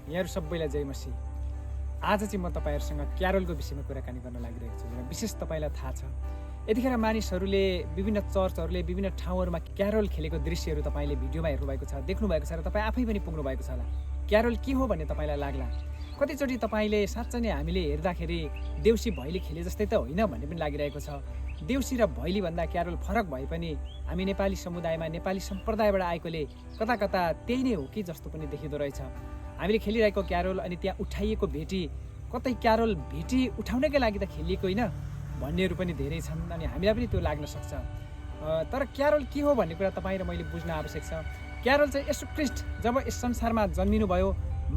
यहाँहरू सबैलाई जय मसी। आज चाहिँ म तपाईँहरूसँग क्यारोलको विषयमा कुराकानी गर्न लागिरहेको छु र विशेष तपाईँलाई थाहा छ यतिखेर मानिसहरूले विभिन्न चर्चहरूले विभिन्न ठाउँहरूमा क्यारोल खेलेको दृश्यहरू तपाईँले भिडियोमा हेर्नुभएको छ, देख्नुभएको छ र तपाईँ आफै पनि पुग्नु भएको छ होला। क्यारोल के हो भन्ने तपाईँलाई लाग्ला। कतिचोटि तपाईँले साँच्चै नै हामीले हेर्दाखेरि देउसी भैली खेले जस्तै त होइन भन्ने पनि लागिरहेको छ। देउसी र भैलीभन्दा क्यारोल फरक भए पनि हामी नेपाली समुदायमा नेपाली सम्प्रदायबाट आएकोले कता कता त्यही नै हो कि जस्तो पनि देखिँदो रहेछ। हामीले खेलिरहेको क्यारोल अनि त्यहाँ उठाइएको भेटी कतै क्यारोल भेटी उठाउनकै लागि त खेलिएको होइन भन्नेहरू पनि धेरै छन् अनि हामीलाई पनि त्यो लाग्न सक्छ। तर क्यारोल के हो भन्ने कुरा तपाईँ र मैले बुझ्न आवश्यक छ। क्यारोल चाहिँ येशू ख्रीष्ट जब यस संसारमा जन्मिनुभयो,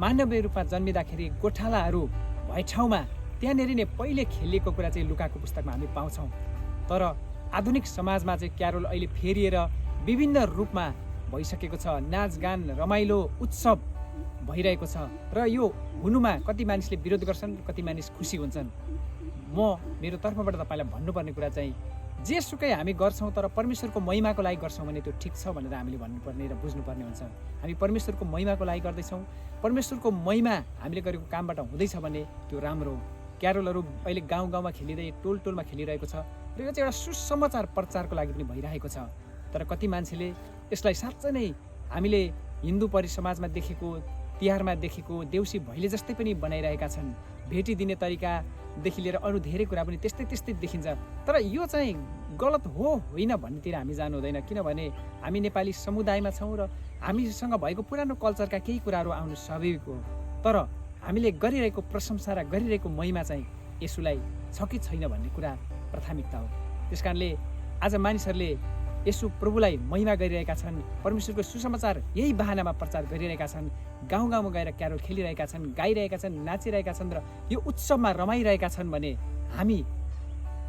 मानवीय रूपमा जन्मिँदाखेरि गोठालाहरू भए ठाउँमा त्यहाँनिर नै पहिले खेलिएको कुरा चाहिँ लुकाको पुस्तकमा हामी पाउँछौँ। तर आधुनिक समाजमा चाहिँ क्यारोल अहिले फेरिएर विभिन्न रूपमा भइसकेको छ। नाचगान, रमाइलो, उत्सव भइरहेको छ र यो हुनुमा कति मानिसले विरोध गर्छन्, कति मानिस खुसी हुन्छन्। म मेरो तर्फबाट तपाईँलाई भन्नुपर्ने कुरा चाहिँ जेसुकै हामी गर्छौँ तर परमेश्वरको महिमाको लागि गर्छौँ भने त्यो ठिक छ भनेर हामीले भन्नुपर्ने र बुझ्नुपर्ने हुन्छ। हामी परमेश्वरको महिमाको लागि गर्दैछौँ, परमेश्वरको महिमा हामीले गरेको कामबाट हुँदैछ भने त्यो राम्रो हो। क्यारोलहरू अहिले गाउँ गाउँमा खेलिँदै टोल टोलमा खेलिरहेको छ र यो चाहिँ एउटा सुसमाचार प्रचारको लागि पनि भइरहेको छ। तर कति मान्छेले यसलाई साँच्चै नै हामीले हिन्दू परिसमाजमा देखेको, तिहारमा देखेको देउसी भैले जस्तै पनि बनाइरहेका छन्। भेटी दिने तरिकादेखि लिएर अरू धेरै कुरा पनि त्यस्तै त्यस्तै देखिन्छ। तर यो चाहिँ गलत हो होइन भन्नेतिर हामी जानु हुँदैन, किनभने हामी नेपाली समुदायमा छौँ र हामीसँग भएको पुरानो कल्चरका केही कुराहरू आउनु स्वाभाविक हो। तर हामीले गरिरहेको प्रशंसा र गरिरहेको महिमा चाहिँ यसुलाई छ कि छैन भन्ने कुरा प्राथमिकता हो। त्यस कारणले आज मानिसहरूले यसु प्रभुलाई महिमा गरिरहेका छन्, परमेश्वरको सुसमाचार यही बहानामा प्रचार गरिरहेका छन्, गाउँ गाउँमा गएर क्यारोल खेलिरहेका छन्, गाइरहेका छन्, नाचिरहेका छन् र यो उत्सवमा रमाइरहेका छन् भने हामी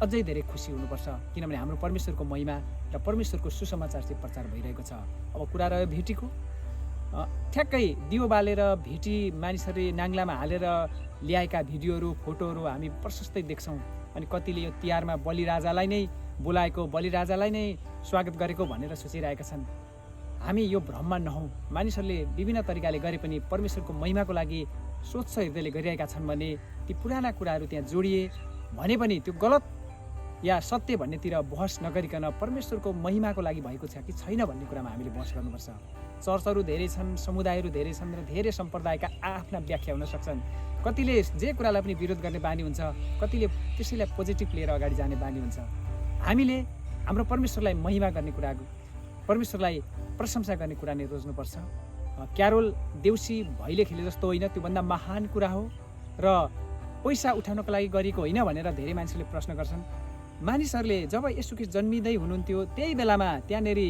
अझै धेरै खुसी हुनुपर्छ, किनभने हाम्रो परमेश्वरको महिमा र परमेश्वरको सुसमाचार चाहिँ प्रचार भइरहेको छ। अब कुरा रह्यो भेटीको, ठ्याक्कै दियो बालेर भेटी मानिसहरूले नाङ्लामा हालेर ल्याएका भिडियोहरू, फोटोहरू हामी प्रशस्तै देख्छौँ। अनि कतिले यो तिहारमा बलिराजालाई नै बोलाएको, बलिराजालाई नै स्वागत गरेको भनेर सोचिरहेका छन्। हामी यो भ्रममा नहौँ। मानिसहरूले विभिन्न तरिकाले गरे पनि परमेश्वरको महिमाको लागि स्वच्छ हृदयले गरिरहेका छन् भने ती पुराना कुराहरू त्यहाँ जोडिए भने पनि त्यो गलत या सत्य भन्नेतिर बहस नगरिकन परमेश्वरको महिमाको लागि भएको छ कि छैन भन्ने कुरामा हामीले बहस गर्नुपर्छ। चर्चहरू धेरै छन्, समुदायहरू धेरै छन् र धेरै सम्प्रदायका आफ्ना व्याख्या हुन सक्छन्। कतिले जे कुरालाई पनि विरोध गर्ने बानी हुन्छ, कतिले त्यसैलाई पोजिटिभ लिएर अगाडि जाने बानी हुन्छ। हामीले हाम्रो परमेश्वरलाई महिमा गर्ने कुरा, परमेश्वरलाई प्रशंसा गर्ने कुरा नै रोज्नुपर्छ। क्यारोल देउसी भैले खेले जस्तो होइन, त्योभन्दा महान कुरा हो र पैसा उठाउनको लागि गरिएको होइन भनेर धेरै मान्छेले प्रश्न गर्छन्। मानिसहरूले जब येशू ख्रीष्ट जन्मिँदै हुनुहुन्थ्यो त्यही बेलामा त्यहाँनिर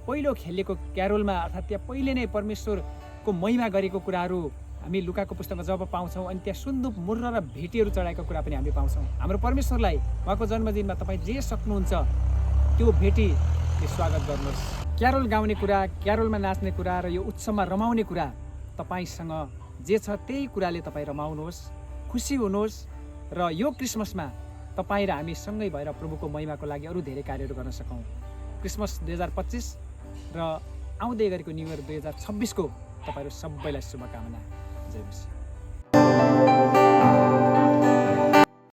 पहिलो खेलिएको क्यारोलमा अर्थात् त्यहाँ पहिले नै परमेश्वरको महिमा गरेको कुराहरू हामी लुकाको पुस्तकमा जब पाउँछौँ अनि त्यहाँ सुन्दुक, मुर्र र भेटीहरू चढाएको कुरा पनि हामी पाउँछौँ। हाम्रो परमेश्वरलाई उहाँको जन्मदिनमा तपाईँ जे सक्नुहुन्छ त्यो भेटीले स्वागत गर्नुहोस्। क्यारोल गाउने कुरा, क्यारोलमा नाच्ने कुरा र यो उत्सवमा रमाउने कुरा तपाईँसँग जे छ त्यही कुराले तपाईँ रमाउनुहोस्, खुसी हुनुहोस् र यो क्रिसमसमा तपाईँ र हामी सँगै भएर प्रभुको महिमाको लागि अरू धेरै कार्यहरू गर्न सकौँ। क्रिसमस 2025 र आउँदै गरेको न्यु इयर 2026 को तपाईँहरू सबैलाई शुभकामना। जय मसीह।